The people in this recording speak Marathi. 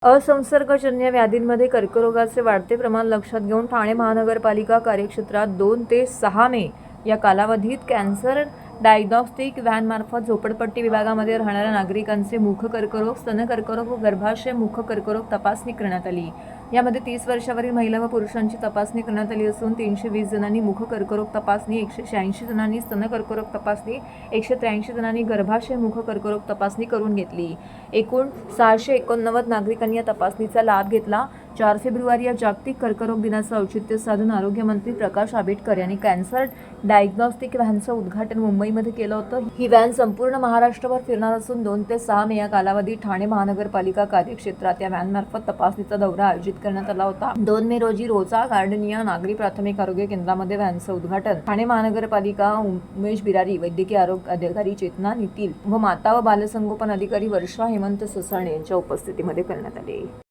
असंसर्गजन्य व्याधींमध्ये कर्करोगाचे वाढते प्रमाण लक्षात घेऊन ठाणे महानगरपालिका कार्यक्षेत्रात 2 ते 6 मे या कालावधीत कॅन्सर डायग्नॉस्टिक व्हॅनमार्फत झोपडपट्टी विभागामध्ये राहणाऱ्या नागरिकांचे मुख कर्करोग, स्तन कर्करोग व गर्भाशय मुख कर्करोग तपासणी करण्यात आली। यामध्ये 30 वर्षावरील महिला व पुरुषांची तपासणी करण्यात आली असून 320 जणांनी मुख कर्करोग तपासणी, 186 जणांनी स्तन कर्करोग तपासणी, 183 जणांनी गर्भाशय मुख कर्करोग तपासणी करून घेतली। एकूण 689 नागरिकांनी या तपासणीचा लाभ घेतला। 4 फेब्रुवारी या जागतिक कर्करोग दिनाचं औचित्य साधून आरोग्यमंत्री प्रकाश आंबेडकर यांनी कॅन्सर डायग्नॉस्टिक व्हॅनचं उद्घाटन मुंबईमध्ये केलं होतं। ही व्हॅन संपूर्ण महाराष्ट्रभर फिरणार असून 2 ते 6 मे या कालावधीत ठाणे महानगरपालिका कार्यक्षेत्रात या व्हॅनमार्फत तपासणीचा दौरा आयोजित करण्यात आला होता। 2 मे रोजी रोजा गार्डन या नागरी प्राथमिक आरोग्य केंद्रामध्ये व्हॅनचं उद्घाटन ठाणे महानगरपालिका उमेश बिरारी, वैद्यकीय आरोग्य अधिकारी चेतना नितील व माता व बालसंगोपन अधिकारी वर्षा हेमंत ससाणे यांच्या उपस्थितीमध्ये करण्यात आले।